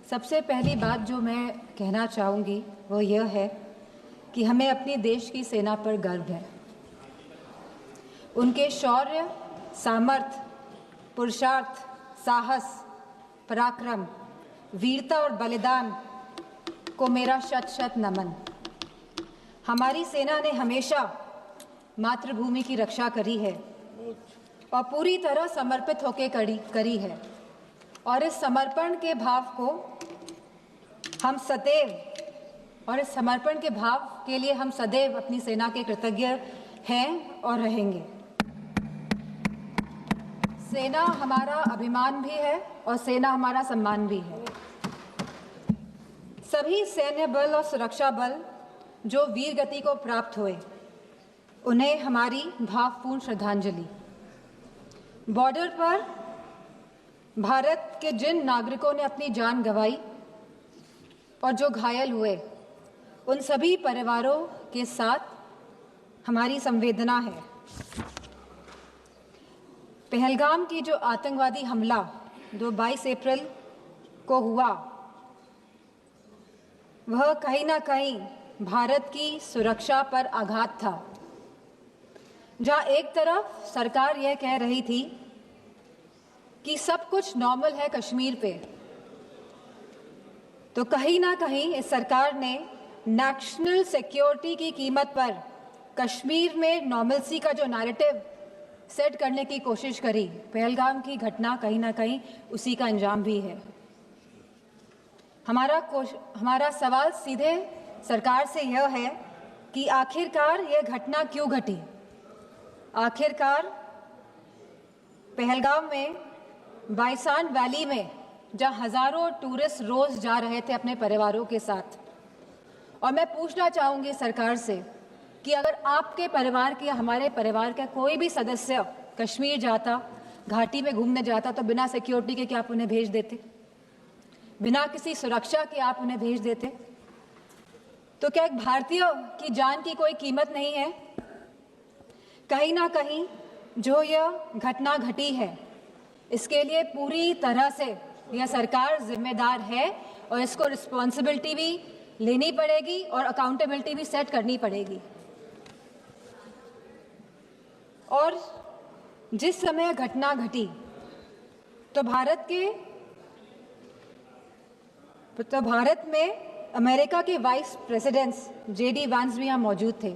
सबसे पहली बात जो मैं कहना चाहूँगी वो यह है कि हमें अपने देश की सेना पर गर्व है। उनके शौर्य, सामर्थ्य, पुरुषार्थ, साहस, पराक्रम, वीरता और बलिदान को मेरा शत शत नमन। हमारी सेना ने हमेशा मातृभूमि की रक्षा करी है और पूरी तरह समर्पित होकर करी है और इस समर्पण के भाव को हम सदैव और इस समर्पण के भाव के लिए हम सदैव अपनी सेना के कृतज्ञ हैं और रहेंगे। सेना हमारा अभिमान भी है और सेना हमारा सम्मान भी है। सभी सैन्य बल और सुरक्षा बल जो वीर गति को प्राप्त हुए, उन्हें हमारी भावपूर्ण श्रद्धांजलि। बॉर्डर पर भारत के जिन नागरिकों ने अपनी जान गंवाई और जो घायल हुए, उन सभी परिवारों के साथ हमारी संवेदना है। पहलगाम की जो आतंकवादी हमला 22 अप्रैल को हुआ, वह कहीं ना कहीं भारत की सुरक्षा पर आघात था। जहां एक तरफ सरकार यह कह रही थी कि सब कुछ नॉर्मल है कश्मीर पे, तो कहीं ना कहीं इस सरकार ने नेशनल सिक्योरिटी की कीमत पर कश्मीर में नॉर्मलसी का जो नैरेटिव सेट करने की कोशिश करी। पहलगाम की घटना कहीं ना कहीं उसी का अंजाम भी है। हमारा सवाल सीधे सरकार से यह है कि आखिरकार यह घटना क्यों घटी। आखिरकार पहलगाम में बाइसान वैली में जहां हजारों टूरिस्ट रोज जा रहे थे अपने परिवारों के साथ, और मैं पूछना चाहूंगी सरकार से कि अगर आपके परिवार के या हमारे परिवार का कोई भी सदस्य कश्मीर जाता, घाटी में घूमने जाता, तो बिना सिक्योरिटी के क्या आप उन्हें भेज देते? बिना किसी सुरक्षा के आप उन्हें भेज देते? तो क्या एक भारतीय की जान की कोई कीमत नहीं है? कहीं ना कहीं जो यह घटना घटी है, इसके लिए पूरी तरह से यह सरकार जिम्मेदार है और इसको रिस्पॉन्सिबिलिटी भी लेनी पड़ेगी और अकाउंटेबिलिटी भी सेट करनी पड़ेगी। और जिस समय घटना घटी तो भारत में अमेरिका के वाइस प्रेसिडेंट्स JD वांस भी यहाँ मौजूद थे,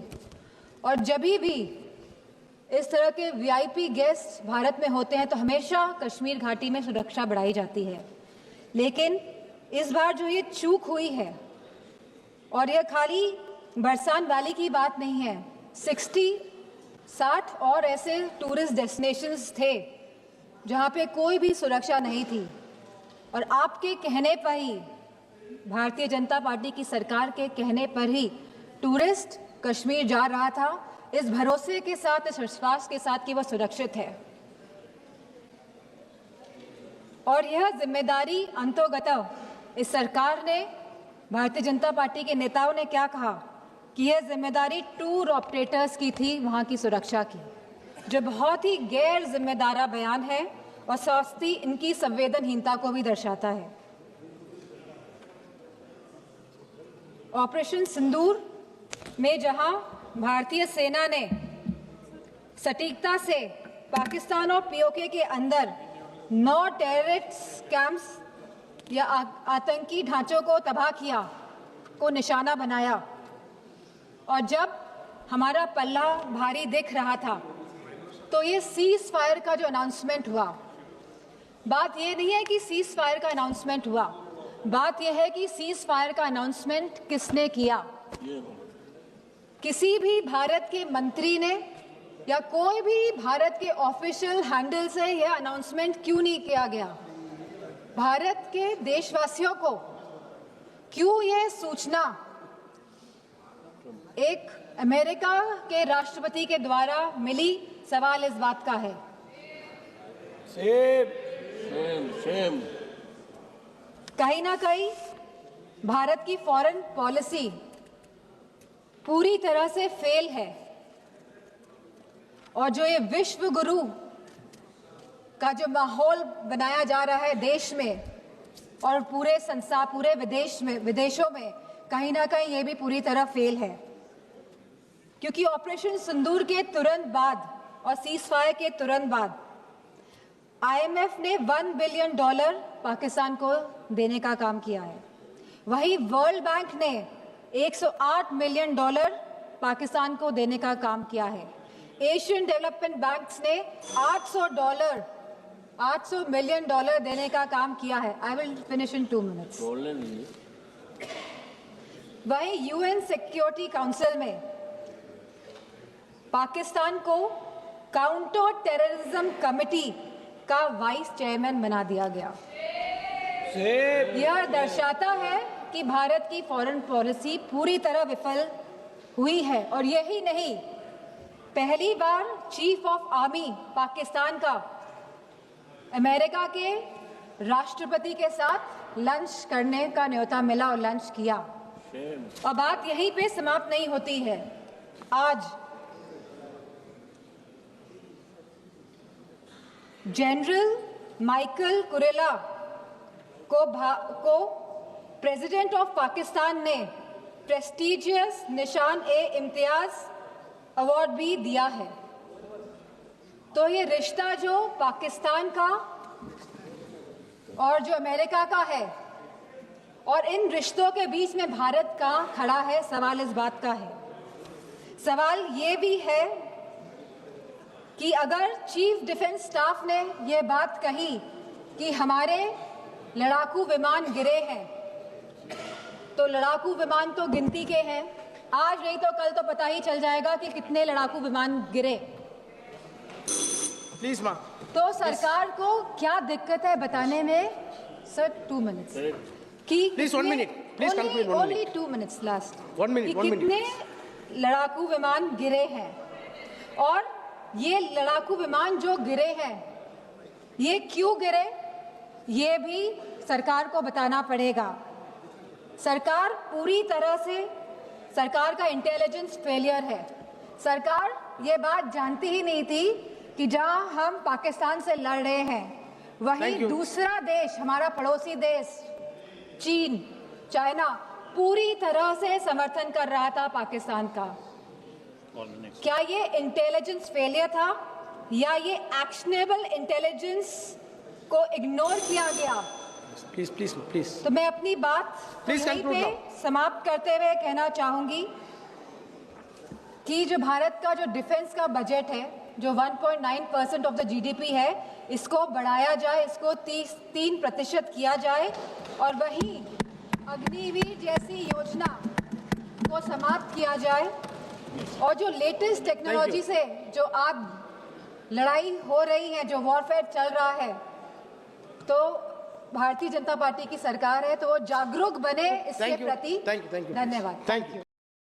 और जब भी इस तरह के VIP गेस्ट भारत में होते हैं तो हमेशा कश्मीर घाटी में सुरक्षा बढ़ाई जाती है। लेकिन इस बार जो ये चूक हुई है, और यह खाली बरसान वैली की बात नहीं है, 60 और ऐसे टूरिस्ट डेस्टिनेशंस थे जहां पे कोई भी सुरक्षा नहीं थी, और आपके कहने पर ही, भारतीय जनता पार्टी की सरकार के कहने पर ही टूरिस्ट कश्मीर जा रहा था, इस भरोसे के साथ, इस विश्वास के साथ कि वह सुरक्षित है। और यह जिम्मेदारी अंतोगत इस सरकार ने, भारतीय जनता पार्टी के नेताओं ने क्या कहा कि यह जिम्मेदारी टूर ऑपरेटर्स की थी वहां की सुरक्षा की, जो बहुत ही गैर जिम्मेदारा बयान है और साथ ही इनकी संवेदनहीनता को भी दर्शाता है। ऑपरेशन सिंदूर में जहां भारतीय सेना ने सटीकता से पाकिस्तान और POK के अंदर 9 टेररिस्ट कैंप्स या आतंकी ढांचों को तबाह किया, को निशाना बनाया, और जब हमारा पल्ला भारी दिख रहा था तो ये सीज फायर का जो अनाउंसमेंट हुआ, बात ये नहीं है कि सीज फायर का अनाउंसमेंट हुआ, बात यह है कि सीज फायर का अनाउंसमेंट किसने किया। किसी भी भारत के मंत्री ने या कोई भी भारत के ऑफिशियल हैंडल से यह अनाउंसमेंट क्यों नहीं किया गया? भारत के देशवासियों को क्यों यह सूचना एक अमेरिका के राष्ट्रपति के द्वारा मिली? सवाल इस बात का है। सेम। कहीं ना कहीं भारत की फॉरेन पॉलिसी पूरी तरह से फेल है, और जो ये विश्व गुरु का जो माहौल बनाया जा रहा है देश में, और पूरे विदेशों में कहीं ना कहीं ये भी पूरी तरह फेल है, क्योंकि ऑपरेशन सिंदूर के तुरंत बाद और सीजफायर के तुरंत बाद IMF ने $1 बिलियन पाकिस्तान को देने का काम किया है। वहीं वर्ल्ड बैंक ने $108 मिलियन पाकिस्तान को देने का काम किया है। एशियन डेवलपमेंट बैंक्स ने $800 मिलियन देने का काम किया है। I will finish in 2 minutes. वहीं UN सिक्योरिटी काउंसिल में पाकिस्तान को काउंटर टेररिज्म कमेटी का वाइस चेयरमैन बना दिया गया। यह दर्शाता है कि भारत की फॉरेन पॉलिसी पूरी तरह विफल हुई है। और यही नहीं, पहली बार चीफ ऑफ आर्मी पाकिस्तान का अमेरिका के राष्ट्रपति के साथ लंच करने का न्योता मिला और लंच किया। और बात यहीं पे समाप्त नहीं होती है। आज जनरल माइकल कुरेला को प्रेसिडेंट ऑफ पाकिस्तान ने प्रेस्टिजियस निशान-ए-इम्तियाज अवार्ड भी दिया है। तो ये रिश्ता जो पाकिस्तान का और जो अमेरिका का है, और इन रिश्तों के बीच में भारत का खड़ा है, सवाल इस बात का है। सवाल ये भी है कि अगर चीफ डिफेंस स्टाफ ने ये बात कही कि हमारे लड़ाकू विमान गिरे हैं, तो लड़ाकू विमान तो गिनती के हैं, आज नहीं तो कल तो पता ही चल जाएगा कि कितने लड़ाकू विमान गिरे। प्लीज मां। तो सरकार को क्या दिक्कत है बताने में? सर 2 मिनट्स कि please 1 minute, please conclude 1 only minute. 2 minutes last. 1 minute, 1 minute. कितने लड़ाकू विमान गिरे हैं, और ये लड़ाकू विमान जो गिरे हैं ये क्यों गिरे, ये भी सरकार को बताना पड़ेगा। सरकार पूरी तरह से, सरकार का इंटेलिजेंस फेलियर है। सरकार ये बात जानती ही नहीं थी कि जहां हम पाकिस्तान से लड़ रहे हैं, वहीं दूसरा देश, हमारा पड़ोसी देश चीन, चाइना, पूरी तरह से समर्थन कर रहा था पाकिस्तान का। क्या ये इंटेलिजेंस फेलियर था, या ये एक्शनेबल इंटेलिजेंस को इग्नोर किया गया? Please please please. तो मैं अपनी बात यहीं पे समाप्त करते हुए कहना चाहूंगी कि जो भारत का जो डिफेंस का बजट है, जो 1.9% ऑफ द GDP है, इसको बढ़ाया जाए, इसको 3% किया जाए, और वहीं अग्निवीर जैसी योजना को समाप्त किया जाए। और जो लेटेस्ट टेक्नोलॉजी से जो आप लड़ाई हो रही है, जो वॉरफेयर चल रहा है, तो भारतीय जनता पार्टी की सरकार है, तो वो जागरूक बने इसके प्रति। Thank you. धन्यवाद। Thank you.